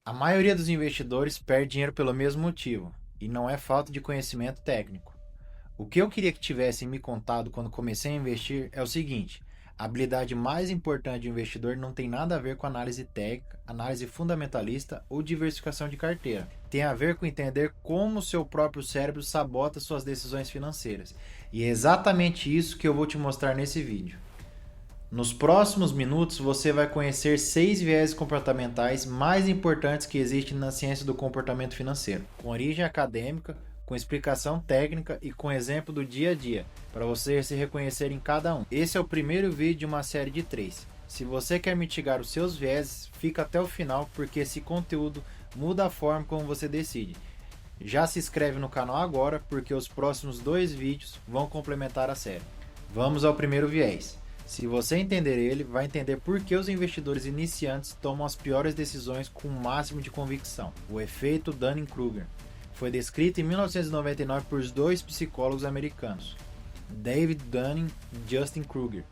A maioria dos investidores perde dinheiro pelo mesmo motivo, e não é falta de conhecimento técnico. O que eu queria que tivessem me contado quando comecei a investir é o seguinte: a habilidade mais importante de um investidor não tem nada a ver com análise técnica, análise fundamentalista ou diversificação de carteira. Tem a ver com entender como o seu próprio cérebro sabota suas decisões financeiras. E é exatamente isso que eu vou te mostrar nesse vídeo. Nos próximos minutos você vai conhecer 6 viés comportamentais mais importantes que existem na ciência do comportamento financeiro, com origem acadêmica, com explicação técnica e com exemplo do dia a dia, para você se reconhecer em cada um. Esse é o primeiro vídeo de uma série de 3. Se você quer mitigar os seus vieses, fica até o final porque esse conteúdo muda a forma como você decide. Já se inscreve no canal agora porque os próximos 2 vídeos vão complementar a série. Vamos ao primeiro viés. Se você entender ele, vai entender por que os investidores iniciantes tomam as piores decisões com o máximo de convicção. O efeito Dunning-Kruger foi descrito em 1999 por 2 psicólogos americanos, David Dunning e Justin Kruger,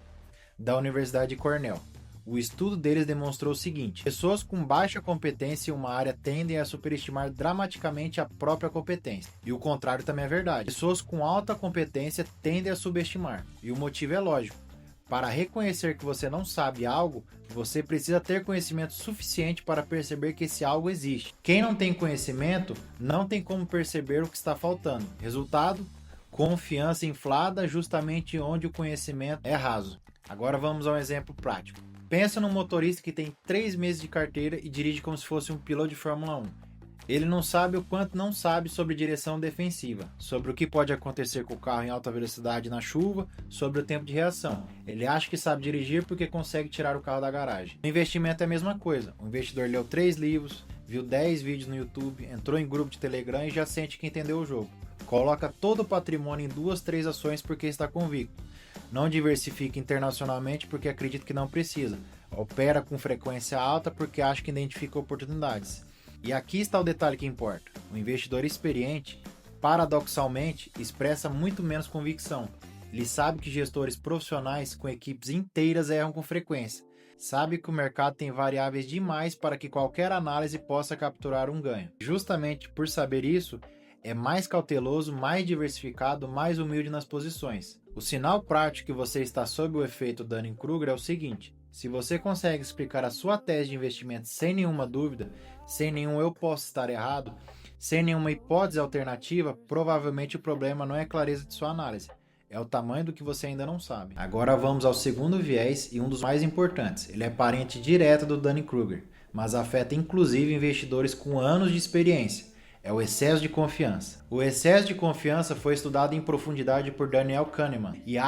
da Universidade de Cornell. O estudo deles demonstrou o seguinte: pessoas com baixa competência em uma área tendem a superestimar dramaticamente a própria competência. E o contrário também é verdade. Pessoas com alta competência tendem a subestimar. E o motivo é lógico. Para reconhecer que você não sabe algo, você precisa ter conhecimento suficiente para perceber que esse algo existe. Quem não tem conhecimento não tem como perceber o que está faltando. Resultado: confiança inflada justamente onde o conhecimento é raso. Agora vamos a um exemplo prático. Pensa num motorista que tem 3 meses de carteira e dirige como se fosse um piloto de Fórmula 1. Ele não sabe o quanto não sabe sobre direção defensiva, sobre o que pode acontecer com o carro em alta velocidade na chuva, sobre o tempo de reação. Ele acha que sabe dirigir porque consegue tirar o carro da garagem. O investimento é a mesma coisa. O investidor leu 3 livros, viu 10 vídeos no YouTube, entrou em grupo de Telegram e já sente que entendeu o jogo. Coloca todo o patrimônio em 2, 3 ações porque está convicto. Não diversifica internacionalmente porque acredita que não precisa. Opera com frequência alta porque acha que identifica oportunidades. E aqui está o detalhe que importa. O investidor experiente, paradoxalmente, expressa muito menos convicção. Ele sabe que gestores profissionais com equipes inteiras erram com frequência. Sabe que o mercado tem variáveis demais para que qualquer análise possa capturar um ganho. Justamente por saber isso, é mais cauteloso, mais diversificado, mais humilde nas posições. O sinal prático que você está sob o efeito Dunning-Kruger é o seguinte: se você consegue explicar a sua tese de investimento sem nenhuma dúvida, sem nenhum eu posso estar errado, sem nenhuma hipótese alternativa, provavelmente o problema não é a clareza de sua análise, é o tamanho do que você ainda não sabe. Agora vamos ao segundo viés e um dos mais importantes. Ele é parente direto do Dunning-Kruger, mas afeta inclusive investidores com anos de experiência. É o excesso de confiança. O excesso de confiança foi estudado em profundidade por Daniel Kahneman e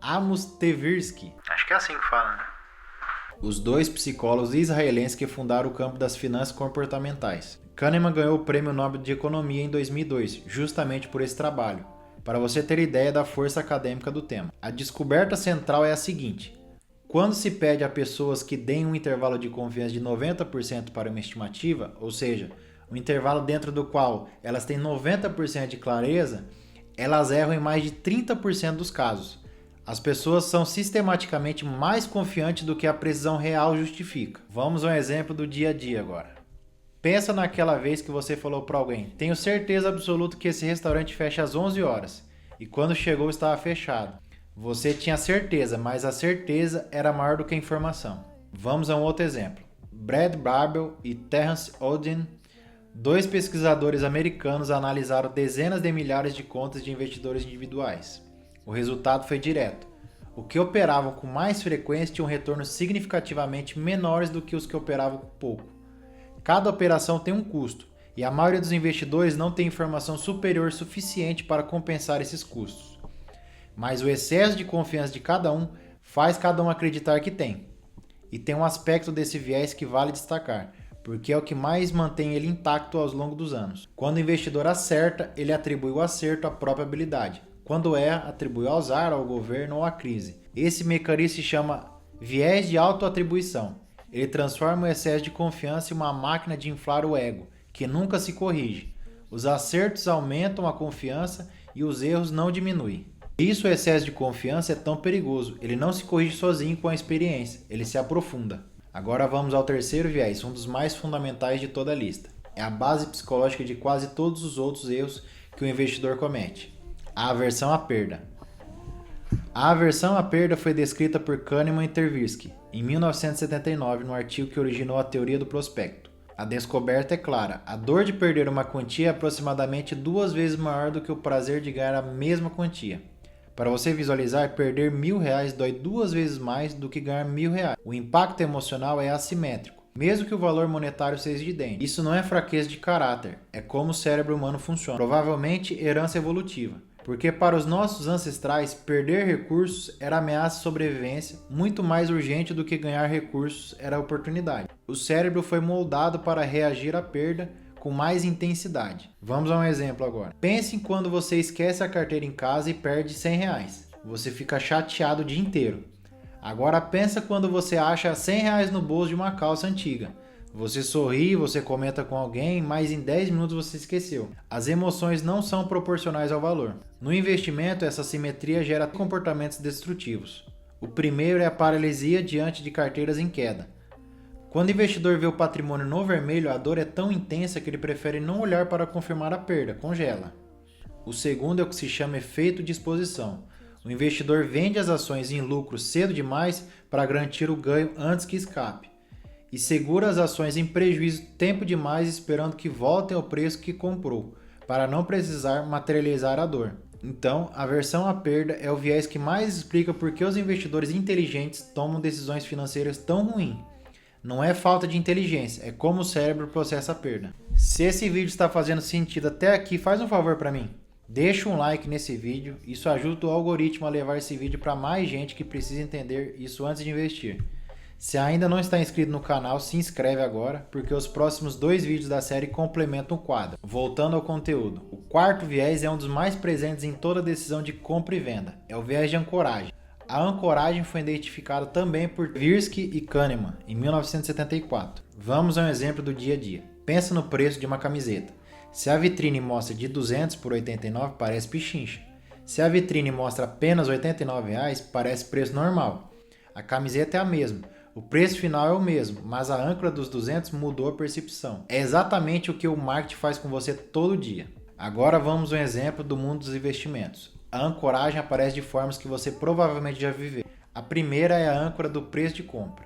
Amos Tversky. Acho que é assim que fala, né? Os 2 psicólogos israelenses que fundaram o campo das finanças comportamentais. Kahneman ganhou o Prêmio Nobel de Economia em 2002, justamente por esse trabalho, para você ter ideia da força acadêmica do tema. A descoberta central é a seguinte: quando se pede a pessoas que deem um intervalo de confiança de 90% para uma estimativa, ou seja, um intervalo dentro do qual elas têm 90% de clareza, elas erram em mais de 30% dos casos. As pessoas são sistematicamente mais confiantes do que a precisão real justifica. Vamos a um exemplo do dia a dia agora. Pensa naquela vez que você falou para alguém: tenho certeza absoluta que esse restaurante fecha às 11 horas. E quando chegou estava fechado. Você tinha certeza, mas a certeza era maior do que a informação. Vamos a um outro exemplo. Brad Barbell e Terence Oden, 2 pesquisadores americanos, analisaram dezenas de milhares de contas de investidores individuais. O resultado foi direto. Os que operavam com mais frequência tinham retornos significativamente menores do que os que operavam com pouco. Cada operação tem um custo, e a maioria dos investidores não tem informação superior suficiente para compensar esses custos. Mas o excesso de confiança de cada um faz cada um acreditar que tem. E tem um aspecto desse viés que vale destacar, porque é o que mais mantém ele intacto ao longo dos anos. Quando o investidor acerta, ele atribui o acerto à própria habilidade. Quando erra, atribui ao azar, ao governo ou à crise. Esse mecanismo se chama viés de autoatribuição. Ele transforma o excesso de confiança em uma máquina de inflar o ego, que nunca se corrige. Os acertos aumentam a confiança e os erros não diminuem. Isso, o excesso de confiança é tão perigoso. Ele não se corrige sozinho com a experiência, ele se aprofunda. Agora vamos ao terceiro viés, um dos mais fundamentais de toda a lista. É a base psicológica de quase todos os outros erros que o investidor comete: a aversão à perda. A aversão à perda foi descrita por Kahneman e Tversky em 1979 no artigo que originou a teoria do prospecto. A descoberta é clara: a dor de perder uma quantia é aproximadamente 2 vezes maior do que o prazer de ganhar a mesma quantia. Para você visualizar, perder R$1.000 dói 2 vezes mais do que ganhar R$1.000. O impacto emocional é assimétrico, mesmo que o valor monetário seja idêntico. Isso não é fraqueza de caráter, é como o cérebro humano funciona. Provavelmente herança evolutiva. Porque para os nossos ancestrais, perder recursos era ameaça de sobrevivência, muito mais urgente do que ganhar recursos era oportunidade. O cérebro foi moldado para reagir à perda com mais intensidade. Vamos a um exemplo agora. Pense em quando você esquece a carteira em casa e perde R$100. Você fica chateado o dia inteiro. Agora pensa quando você acha R$100 no bolso de uma calça antiga. Você sorri, você comenta com alguém, mas em 10 minutos você esqueceu. As emoções não são proporcionais ao valor. No investimento, essa simetria gera comportamentos destrutivos. O primeiro é a paralisia diante de carteiras em queda. Quando o investidor vê o patrimônio no vermelho, a dor é tão intensa que ele prefere não olhar para confirmar a perda, congela. O segundo é o que se chama efeito de exposição. O investidor vende as ações em lucro cedo demais para garantir o ganho antes que escape. E segura as ações em prejuízo tempo demais esperando que voltem ao preço que comprou, para não precisar materializar a dor. Então, a aversão à perda é o viés que mais explica por que os investidores inteligentes tomam decisões financeiras tão ruins. Não é falta de inteligência, é como o cérebro processa a perda. Se esse vídeo está fazendo sentido até aqui, faz um favor para mim. Deixa um like nesse vídeo, isso ajuda o algoritmo a levar esse vídeo para mais gente que precisa entender isso antes de investir. Se ainda não está inscrito no canal, se inscreve agora, porque os próximos 2 vídeos da série complementam o quadro. Voltando ao conteúdo, o quarto viés é um dos mais presentes em toda decisão de compra e venda, é o viés de ancoragem. A ancoragem foi identificada também por Tversky e Kahneman em 1974. Vamos a um exemplo do dia a dia. Pensa no preço de uma camiseta. Se a vitrine mostra de 200 por 89, parece pichincha. Se a vitrine mostra apenas R$ 89, parece preço normal. A camiseta é a mesma. O preço final é o mesmo, mas a âncora dos 200 mudou a percepção. É exatamente o que o marketing faz com você todo dia. Agora vamos a um exemplo do mundo dos investimentos. A ancoragem aparece de formas que você provavelmente já viveu. A primeira é a âncora do preço de compra.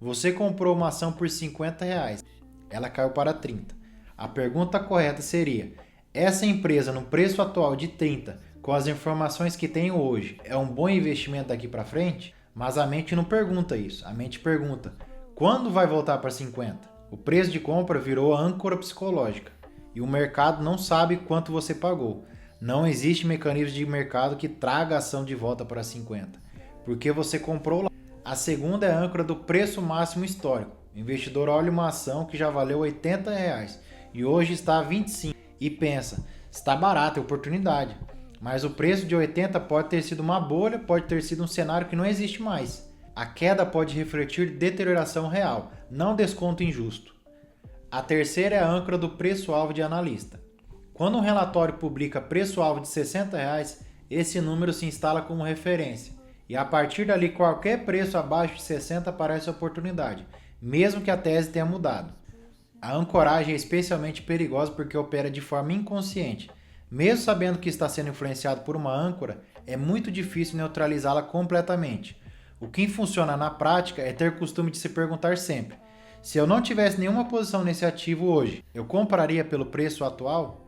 Você comprou uma ação por R$50, ela caiu para 30. A pergunta correta seria: essa empresa no preço atual de 30, com as informações que tenho hoje, é um bom investimento daqui para frente? Mas a mente não pergunta isso, a mente pergunta: quando vai voltar para 50? O preço de compra virou a âncora psicológica e o mercado não sabe quanto você pagou. Não existe mecanismo de mercado que traga a ação de volta para 50, porque você comprou lá. A segunda é a âncora do preço máximo histórico. O investidor olha uma ação que já valeu R$80 e hoje está a 25 e pensa: está barato, é oportunidade. Mas o preço de 80 pode ter sido uma bolha, pode ter sido um cenário que não existe mais. A queda pode refletir deterioração real, não desconto injusto. A terceira é a âncora do preço-alvo de analista. Quando um relatório publica preço-alvo de R$60, esse número se instala como referência. E a partir dali, qualquer preço abaixo de 60 parece oportunidade, mesmo que a tese tenha mudado. A ancoragem é especialmente perigosa porque opera de forma inconsciente. Mesmo sabendo que está sendo influenciado por uma âncora, é muito difícil neutralizá-la completamente. O que funciona na prática é ter costume de se perguntar sempre: se eu não tivesse nenhuma posição nesse ativo hoje, eu compraria pelo preço atual?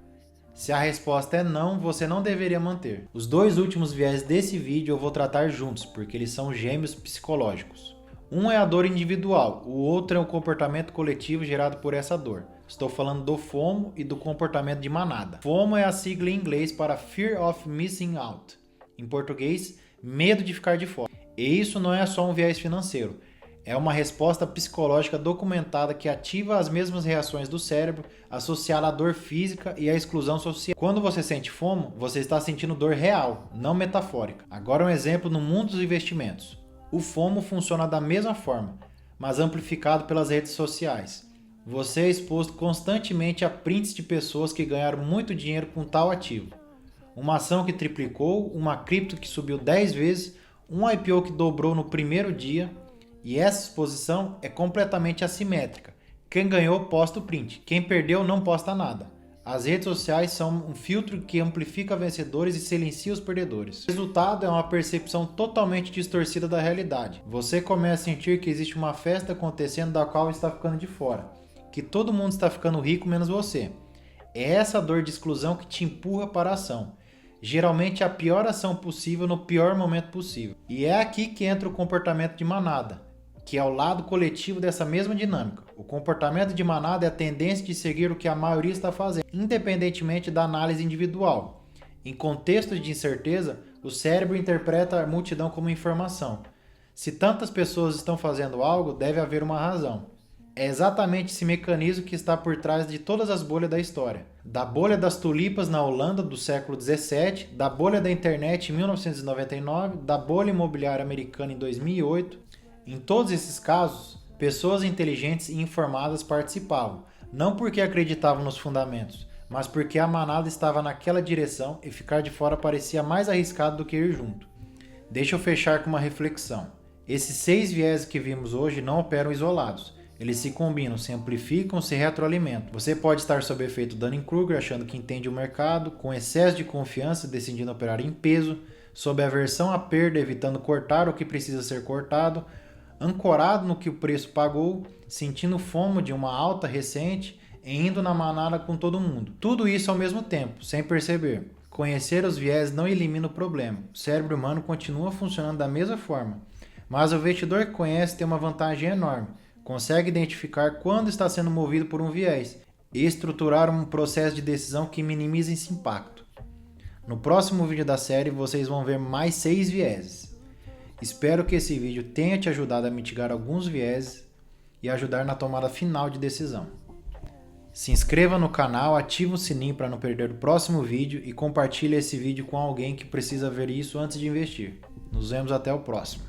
Se a resposta é não, você não deveria manter. Os 2 últimos viés desse vídeo eu vou tratar juntos, porque eles são gêmeos psicológicos. Um é a dor individual, o outro é o comportamento coletivo gerado por essa dor. Estou falando do FOMO e do comportamento de manada. FOMO é a sigla em inglês para Fear of Missing Out. Em português, medo de ficar de fora. E isso não é só um viés financeiro. É uma resposta psicológica documentada que ativa as mesmas reações do cérebro associada à dor física e à exclusão social. Quando você sente FOMO, você está sentindo dor real, não metafórica. Agora um exemplo no mundo dos investimentos. O FOMO funciona da mesma forma, mas amplificado pelas redes sociais. Você é exposto constantemente a prints de pessoas que ganharam muito dinheiro com tal ativo. Uma ação que triplicou, uma cripto que subiu 10 vezes, um IPO que dobrou no primeiro dia. E essa exposição é completamente assimétrica. Quem ganhou posta o print, quem perdeu não posta nada. As redes sociais são um filtro que amplifica vencedores e silencia os perdedores. O resultado é uma percepção totalmente distorcida da realidade. Você começa a sentir que existe uma festa acontecendo da qual está ficando de fora, que todo mundo está ficando rico menos você. É essa dor de exclusão que te empurra para a ação. Geralmente a pior ação possível no pior momento possível. E é aqui que entra o comportamento de manada, que é o lado coletivo dessa mesma dinâmica. O comportamento de manada é a tendência de seguir o que a maioria está fazendo, independentemente da análise individual. Em contextos de incerteza, o cérebro interpreta a multidão como informação. Se tantas pessoas estão fazendo algo, deve haver uma razão. É exatamente esse mecanismo que está por trás de todas as bolhas da história. Da bolha das tulipas na Holanda do século XVII, da bolha da internet em 1999, da bolha imobiliária americana em 2008. Em todos esses casos, pessoas inteligentes e informadas participavam, não porque acreditavam nos fundamentos, mas porque a manada estava naquela direção e ficar de fora parecia mais arriscado do que ir junto. Deixa eu fechar com uma reflexão. Esses 6 vieses que vimos hoje não operam isolados. Eles se combinam, se amplificam, se retroalimentam. Você pode estar sob efeito Dunning-Kruger, achando que entende o mercado, com excesso de confiança, decidindo operar em peso, sob aversão à perda, evitando cortar o que precisa ser cortado, ancorado no que o preço pagou, sentindo fomo de uma alta recente e indo na manada com todo mundo. Tudo isso ao mesmo tempo, sem perceber. Conhecer os viés não elimina o problema. O cérebro humano continua funcionando da mesma forma. Mas o investidor que conhece tem uma vantagem enorme. Consegue identificar quando está sendo movido por um viés e estruturar um processo de decisão que minimize esse impacto. No próximo vídeo da série vocês vão ver mais 6 vieses. Espero que esse vídeo tenha te ajudado a mitigar alguns vieses e ajudar na tomada final de decisão. Se inscreva no canal, ative o sininho para não perder o próximo vídeo e compartilhe esse vídeo com alguém que precisa ver isso antes de investir. Nos vemos até o próximo.